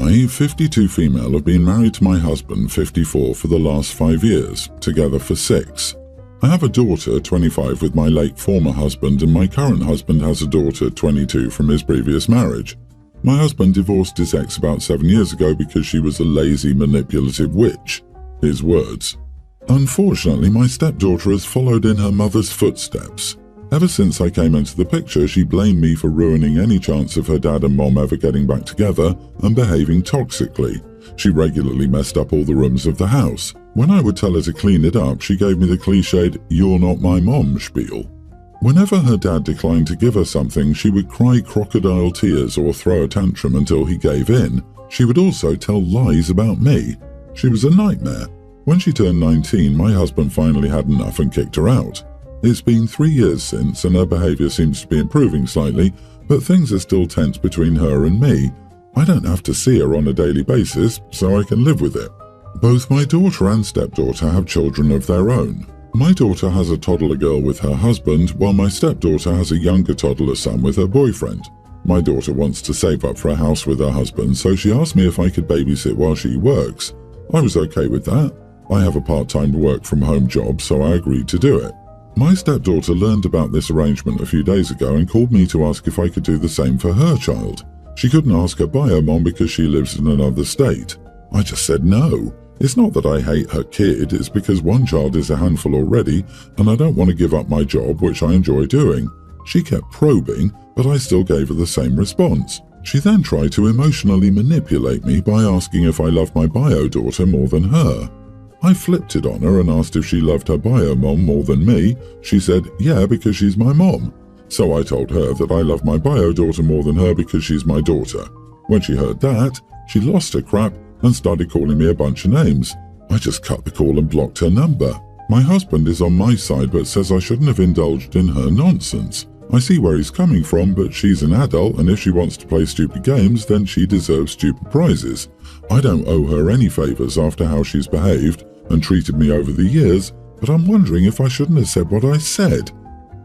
I, 52 female, have been married to my husband, 54, for the last 5 years, together for 6. I have a daughter, 25, with my late former husband, and my current husband has a daughter, 22, from his previous marriage. My husband divorced his ex about 7 years ago because she was a lazy, manipulative witch. His words. Unfortunately, my stepdaughter has followed in her mother's footsteps. Ever since I came into the picture, she blamed me for ruining any chance of her dad and mom ever getting back together and behaving toxically. She regularly messed up all the rooms of the house. When I would tell her to clean it up, she gave me the cliched, "You're not my mom" spiel. Whenever her dad declined to give her something, she would cry crocodile tears or throw a tantrum until he gave in. She would also tell lies about me. She was a nightmare. When she turned 19, my husband finally had enough and kicked her out. It's been 3 years since, and her behavior seems to be improving slightly, but things are still tense between her and me. I don't have to see her on a daily basis, so I can live with it. Both my daughter and stepdaughter have children of their own. My daughter has a toddler girl with her husband, while my stepdaughter has a younger toddler son with her boyfriend. My daughter wants to save up for a house with her husband, so she asked me if I could babysit while she works. I was okay with that. I have a part-time work-from-home job, so I agreed to do it. My stepdaughter learned about this arrangement a few days ago and called me to ask if I could do the same for her child. She couldn't ask her bio mom because she lives in another state. I just said no. It's not that I hate her kid, it's because one child is a handful already and I don't want to give up my job, which I enjoy doing. She kept probing, but I still gave her the same response. She then tried to emotionally manipulate me by asking if I loved my bio daughter more than her. I flipped it on her and asked if she loved her bio mom more than me. She said, yeah, because she's my mom. So I told her that I love my bio daughter more than her because she's my daughter. When she heard that, she lost her crap and started calling me a bunch of names. I just cut the call and blocked her number. My husband is on my side but says I shouldn't have indulged in her nonsense. I see where he's coming from, but she's an adult, and if she wants to play stupid games, then she deserves stupid prizes. I don't owe her any favors after how she's behaved and treated me over the years, but I'm wondering if I shouldn't have said what I said.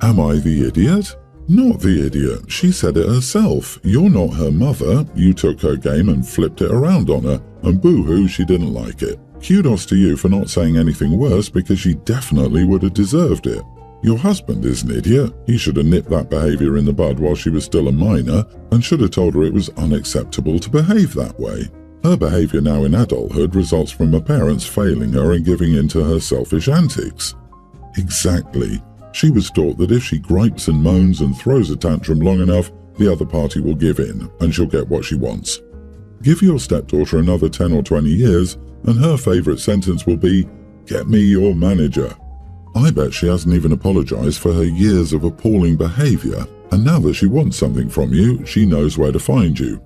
Am I the idiot? Not the idiot. She said it herself. You're not her mother. You took her game and flipped it around on her, and boo-hoo, she didn't like it. Kudos to you for not saying anything worse, because she definitely would have deserved it. Your husband is an idiot. He should have nipped that behavior in the bud while she was still a minor and should have told her it was unacceptable to behave that way. Her behavior now in adulthood results from her parents failing her and giving in to her selfish antics. Exactly. She was taught that if she gripes and moans and throws a tantrum long enough, the other party will give in and she'll get what she wants. Give your stepdaughter another 10 or 20 years and her favorite sentence will be, "Get me your manager." I bet she hasn't even apologized for her years of appalling behavior, and now that she wants something from you, she knows where to find you.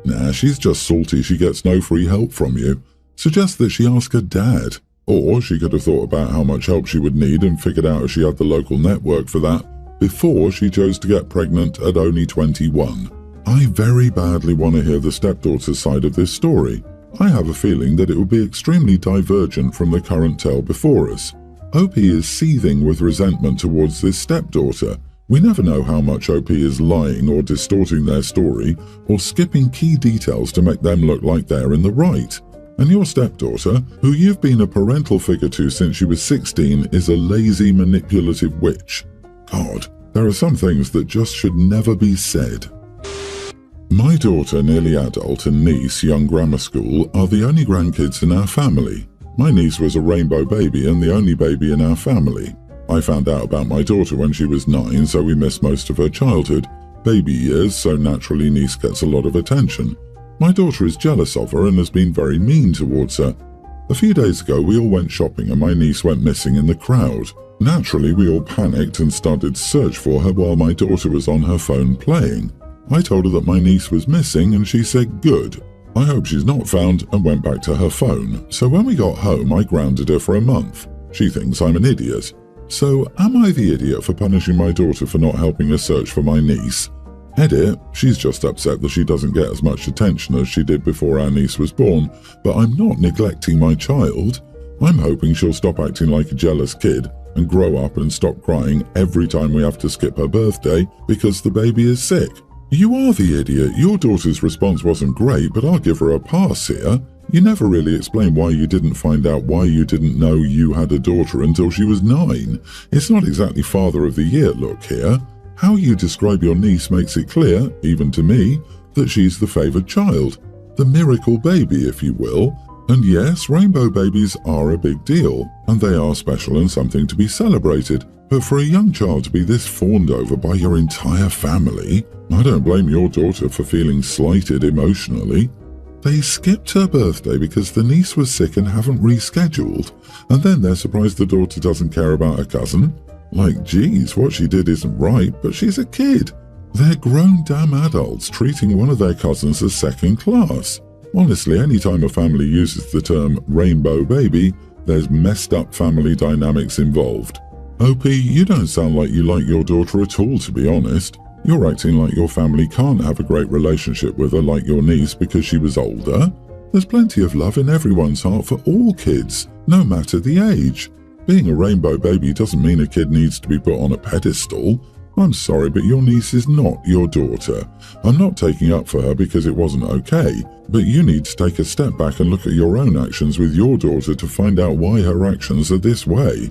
Nah, she's just salty she gets no free help from you. Suggest that she ask her dad. Or she could have thought about how much help she would need and figured out if she had the local network for that before she chose to get pregnant at only 21. I very badly want to hear the stepdaughter's side of this story. I have a feeling that it would be extremely divergent from the current tale before us. OP is seething with resentment towards this stepdaughter. We never know how much OP is lying or distorting their story or skipping key details to make them look like they're in the right. And your stepdaughter, who you've been a parental figure to since she was 16, is a lazy, manipulative witch. God, there are some things that just should never be said. My daughter, nearly adult, and niece, young grammar school, are the only grandkids in our family. My niece was a rainbow baby and the only baby in our family. I found out about my daughter when she was 9, so we missed most of her childhood. Baby years, so naturally niece gets a lot of attention. My daughter is jealous of her and has been very mean towards her. A few days ago we all went shopping and my niece went missing in the crowd. Naturally we all panicked and started to search for her while my daughter was on her phone playing. I told her that my niece was missing and she said good. I hope she's not found, and went back to her phone. So when we got home I grounded her for a month. She thinks I'm an idiot. So am I the idiot for punishing my daughter for not helping her search for my niece? Edit, she's just upset that she doesn't get as much attention as she did before our niece was born, but I'm not neglecting my child. I'm hoping she'll stop acting like a jealous kid and grow up and stop crying every time we have to skip her birthday because the baby is sick. You are the idiot. Your daughter's response wasn't great, but I'll give her a pass here. You never really explained why you didn't find out why you didn't know you had a daughter until she was 9. It's not exactly Father of the Year look here. How you describe your niece makes it clear, even to me, that she's the favoured child. The miracle baby, if you will. And yes, rainbow babies are a big deal, and they are special and something to be celebrated. But for a young child to be this fawned over by your entire family, I don't blame your daughter for feeling slighted emotionally. They skipped her birthday because the niece was sick and haven't rescheduled, and then they're surprised the daughter doesn't care about her cousin. Like, geez, what she did isn't right, but she's a kid. They're grown damn adults treating one of their cousins as second class. Honestly, any time a family uses the term rainbow baby, there's messed up family dynamics involved. OP, you don't sound like you like your daughter at all, to be honest. You're acting like your family can't have a great relationship with her like your niece because she was older. There's plenty of love in everyone's heart for all kids, no matter the age. Being a rainbow baby doesn't mean a kid needs to be put on a pedestal. I'm sorry, but your niece is not your daughter. I'm not taking up for her because it wasn't okay, but you need to take a step back and look at your own actions with your daughter to find out why her actions are this way.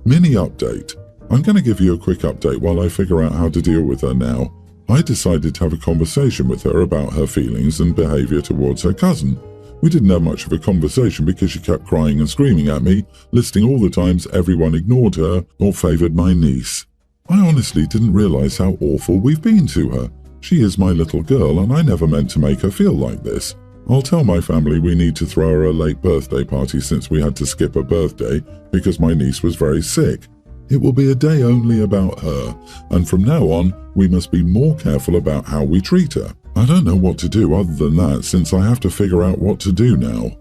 Mini update. I'm going to give you a quick update while I figure out how to deal with her now. I decided to have a conversation with her about her feelings and behaviour towards her cousin. We didn't have much of a conversation because she kept crying and screaming at me, listing all the times everyone ignored her or favoured my niece. I honestly didn't realise how awful we've been to her. She is my little girl and I never meant to make her feel like this. I'll tell my family we need to throw her a late birthday party since we had to skip her birthday because my niece was very sick. It will be a day only about her, and from now on, we must be more careful about how we treat her. I don't know what to do other than that since I have to figure out what to do now.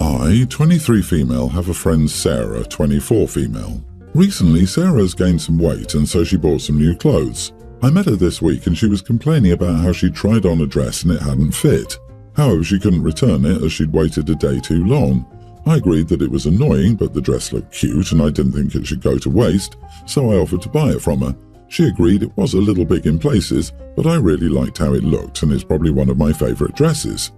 I, 23 female, have a friend Sarah, 24 female. Recently, Sarah's gained some weight and so she bought some new clothes. I met her this week and she was complaining about how she tried on a dress and it hadn't fit. However, she couldn't return it as she'd waited a day too long. I agreed that it was annoying, but the dress looked cute and I didn't think it should go to waste, so I offered to buy it from her. She agreed it was a little big in places, but I really liked how it looked and it's probably one of my favourite dresses.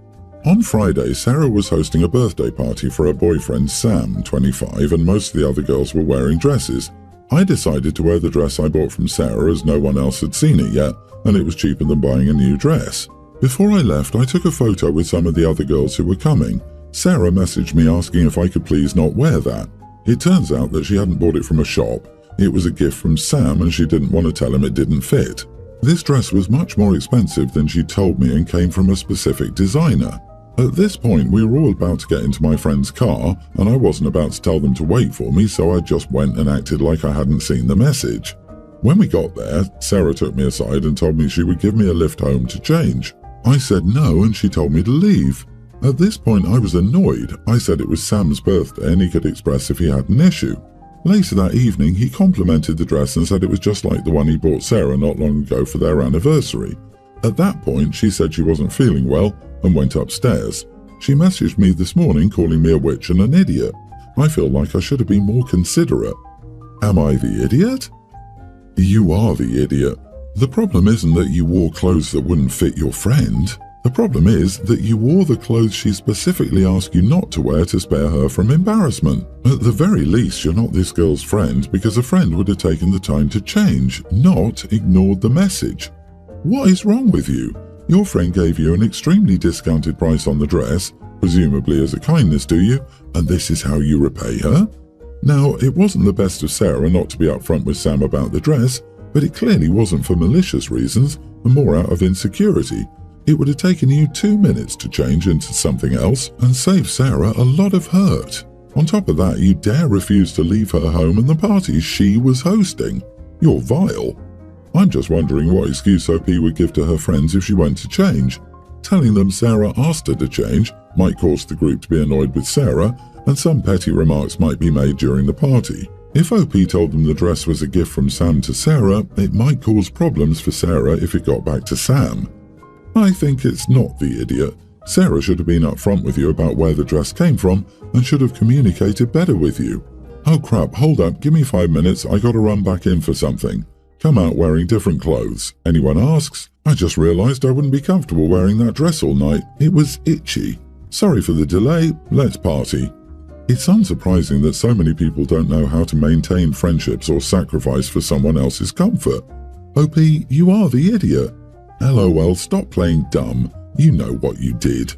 On Friday, Sarah was hosting a birthday party for her boyfriend Sam, 25, and most of the other girls were wearing dresses. I decided to wear the dress I bought from Sarah as no one else had seen it yet, and it was cheaper than buying a new dress. Before I left, I took a photo with some of the other girls who were coming. Sarah messaged me asking if I could please not wear that. It turns out that she hadn't bought it from a shop. It was a gift from Sam and she didn't want to tell him it didn't fit. This dress was much more expensive than she told me and came from a specific designer. At this point, we were all about to get into my friend's car and I wasn't about to tell them to wait for me, so I just went and acted like I hadn't seen the message. When we got there, Sarah took me aside and told me she would give me a lift home to change. I said no and she told me to leave. At this point, I was annoyed. I said it was Sam's birthday and he could express if he had an issue. Later that evening, he complimented the dress and said it was just like the one he bought Sarah not long ago for their anniversary. At that point, she said she wasn't feeling well and went upstairs. She messaged me this morning calling me a witch and an idiot. I feel like I should have been more considerate. Am I the idiot? You are the idiot. The problem isn't that you wore clothes that wouldn't fit your friend. The problem is that you wore the clothes she specifically asked you not to wear to spare her from embarrassment. At the very least, you're not this girl's friend because a friend would have taken the time to change, not ignored the message. What is wrong with you? Your friend gave you an extremely discounted price on the dress, presumably as a kindness to you, and this is how you repay her? Now, it wasn't the best of Sarah not to be upfront with Sam about the dress, but it clearly wasn't for malicious reasons and more out of insecurity. It would have taken you 2 minutes to change into something else and save Sarah a lot of hurt. On top of that, you dare refuse to leave her home and the party she was hosting. You're vile. I'm just wondering what excuse OP would give to her friends if she went to change. Telling them Sarah asked her to change might cause the group to be annoyed with Sarah, and some petty remarks might be made during the party. If OP told them the dress was a gift from Sam to Sarah, it might cause problems for Sarah if it got back to Sam. I think it's not the idiot. Sarah should have been upfront with you about where the dress came from and should have communicated better with you. Oh crap, hold up, give me 5 minutes, I gotta run back in for something. Come out wearing different clothes. Anyone asks, I just realised I wouldn't be comfortable wearing that dress all night. It was itchy. Sorry for the delay. Let's party. It's unsurprising that so many people don't know how to maintain friendships or sacrifice for someone else's comfort. OP, you are the idiot. LOL, stop playing dumb. You know what you did.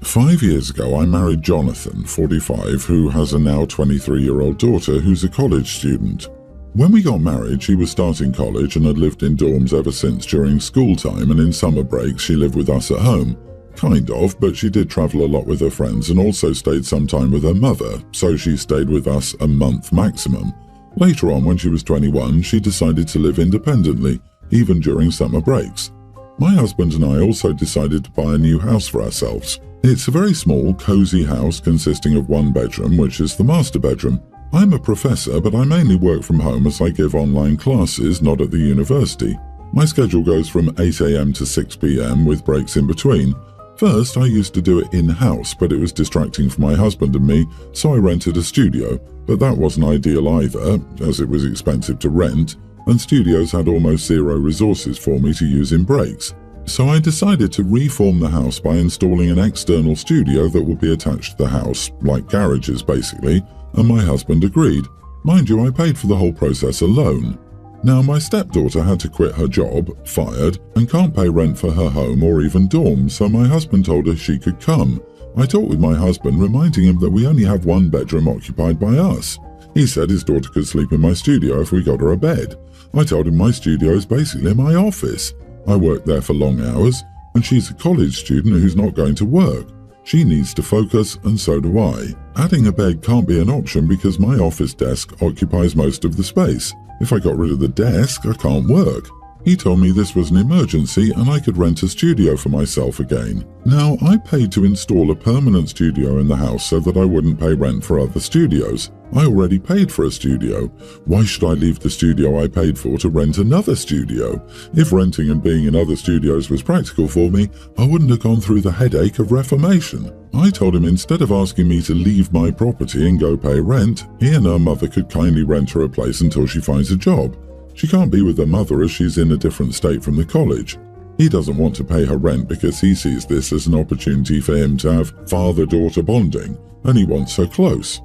5 years ago, I married Jonathan, 45, who has a now 23-year-old daughter who's a college student. When we got married, she was starting college and had lived in dorms ever since during school time, and in summer breaks she lived with us at home. Kind of, but she did travel a lot with her friends and also stayed some time with her mother, so she stayed with us a month maximum. Later on, when she was 21, she decided to live independently, even during summer breaks. My husband and I also decided to buy a new house for ourselves. It's a very small, cozy house consisting of one bedroom, which is the master bedroom. I'm a professor, but I mainly work from home as I give online classes, not at the university. My schedule goes from 8 a.m. to 6 p.m. with breaks in between. First, I used to do it in-house, but it was distracting for my husband and me, so I rented a studio. But that wasn't ideal either, as it was expensive to rent, and studios had almost zero resources for me to use in breaks. So I decided to reform the house by installing an external studio that would be attached to the house, like garages basically, and my husband agreed. Mind you, I paid for the whole process alone. Now, my stepdaughter had to quit her job, fired, and can't pay rent for her home or even dorms, so my husband told her she could come. I talked with my husband, reminding him that we only have one bedroom occupied by us. He said his daughter could sleep in my studio if we got her a bed. I told him my studio is basically my office. I work there for long hours, and she's a college student who's not going to work. She needs to focus, and so do I. Adding a bed can't be an option because my office desk occupies most of the space. If I got rid of the desk, I can't work. He told me this was an emergency and I could rent a studio for myself again. Now, I paid to install a permanent studio in the house so that I wouldn't pay rent for other studios. I already paid for a studio. Why should I leave the studio I paid for to rent another studio? If renting and being in other studios was practical for me, I wouldn't have gone through the headache of reformation. I told him instead of asking me to leave my property and go pay rent, he and her mother could kindly rent her a place until she finds a job. She can't be with her mother as she's in a different state from the college. He doesn't want to pay her rent because he sees this as an opportunity for him to have father-daughter bonding, and he wants her close.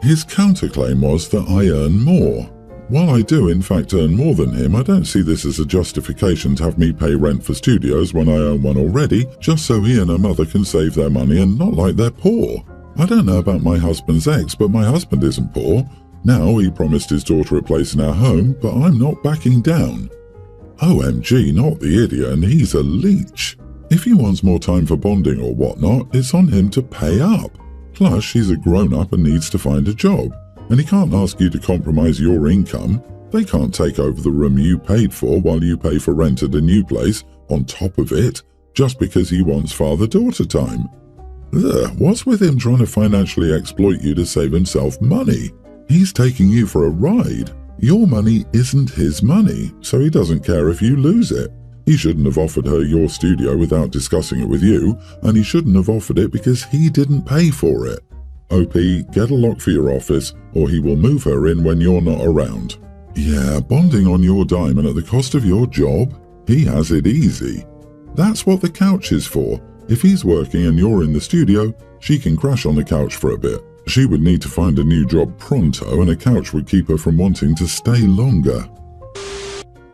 His counterclaim was that I earn more. While I do in fact earn more than him, I don't see this as a justification to have me pay rent for studios when I own one already, just so he and her mother can save their money and not like they're poor. I don't know about my husband's ex, but my husband isn't poor. Now he promised his daughter a place in our home, but I'm not backing down. OMG, not the idiot, and he's a leech. If he wants more time for bonding or whatnot, it's on him to pay up. Plus, she's a grown-up and needs to find a job, and he can't ask you to compromise your income. They can't take over the room you paid for while you pay for rent at a new place, on top of it, just because he wants father-daughter time. Ugh, what's with him trying to financially exploit you to save himself money? He's taking you for a ride. Your money isn't his money, so he doesn't care if you lose it. He shouldn't have offered her your studio without discussing it with you, and he shouldn't have offered it because he didn't pay for it. OP, get a lock for your office, or he will move her in when you're not around. Yeah, bonding on your dime and at the cost of your job? He has it easy. That's what the couch is for. If he's working and you're in the studio, she can crash on the couch for a bit. She would need to find a new job pronto, and a couch would keep her from wanting to stay longer.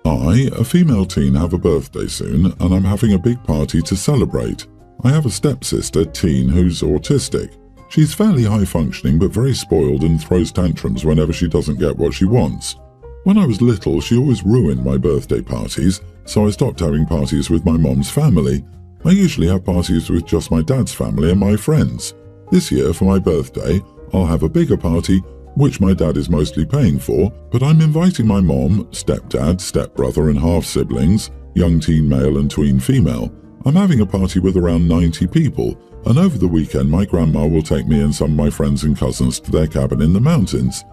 I, a female teen, have a birthday soon, and I'm having a big party to celebrate. I have a stepsister, teen, who's autistic. She's fairly high-functioning but very spoiled and throws tantrums whenever she doesn't get what she wants. When I was little, she always ruined my birthday parties, so I stopped having parties with my mom's family. I usually have parties with just my dad's family and my friends. This year, for my birthday, I'll have a bigger party, which my dad is mostly paying for, but I'm inviting my mom, stepdad, stepbrother and half-siblings, young teen male and tween female. I'm having a party with around 90 people, and over the weekend my grandma will take me and some of my friends and cousins to their cabin in the mountains.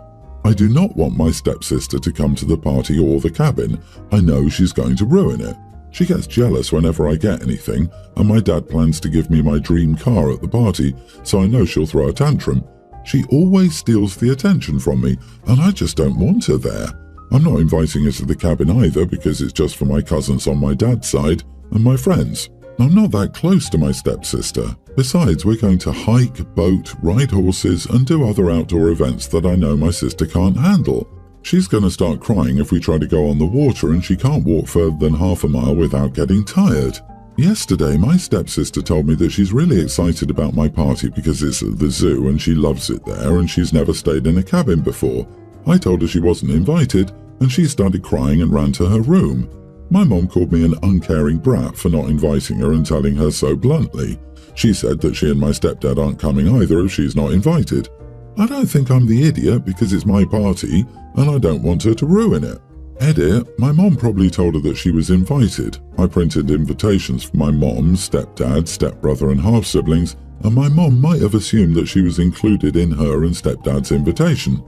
I do not want my stepsister to come to the party or the cabin. I know she's going to ruin it. She gets jealous whenever I get anything, and my dad plans to give me my dream car at the party, so I know she'll throw a tantrum. She always steals the attention from me, and I just don't want her there. I'm not inviting her to the cabin either because it's just for my cousins on my dad's side and my friends. I'm not that close to my stepsister. Besides, we're going to hike, boat, ride horses and do other outdoor events that I know my sister can't handle. She's going to start crying if we try to go on the water, and she can't walk further than half a mile without getting tired. Yesterday, my stepsister told me that she's really excited about my party because it's at the zoo and she loves it there and she's never stayed in a cabin before. I told her she wasn't invited and she started crying and ran to her room. My mom called me an uncaring brat for not inviting her and telling her so bluntly. She said that she and my stepdad aren't coming either if she's not invited. I don't think I'm the idiot because it's my party and I don't want her to ruin it. Edit, my mom probably told her that she was invited. I printed invitations for my mom, stepdad, stepbrother and half-siblings, and my mom might have assumed that she was included in her and stepdad's invitation.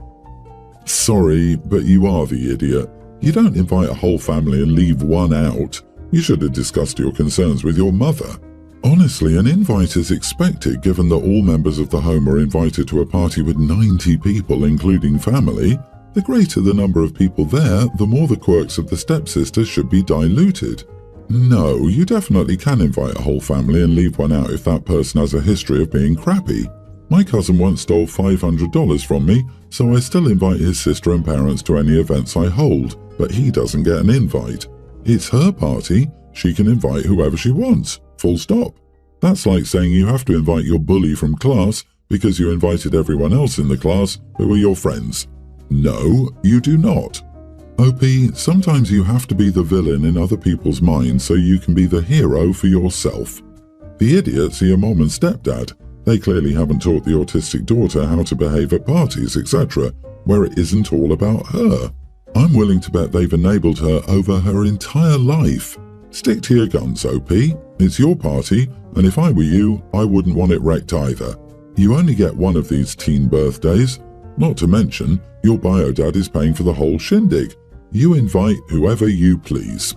Sorry, but you are the idiot. You don't invite a whole family and leave one out. You should have discussed your concerns with your mother. Honestly, an invite is expected given that all members of the home are invited to a party with 90 people, including family. The greater the number of people there, the more the quirks of the stepsister should be diluted. No, you definitely can invite a whole family and leave one out if that person has a history of being crappy. My cousin once stole $500 from me, so I still invite his sister and parents to any events I hold, but he doesn't get an invite. It's her party. She can invite whoever she wants. Full stop. That's like saying you have to invite your bully from class because you invited everyone else in the class who were your friends. No, you do not. OP, sometimes you have to be the villain in other people's minds so you can be the hero for yourself. The idiots are your mom and stepdad. They clearly haven't taught the autistic daughter how to behave at parties, etc., where it isn't all about her. I'm willing to bet they've enabled her over her entire life. Stick to your guns, OP. It's your party, and if I were you, I wouldn't want it wrecked either. You only get one of these teen birthdays. Not to mention, your bio dad is paying for the whole shindig. You invite whoever you please.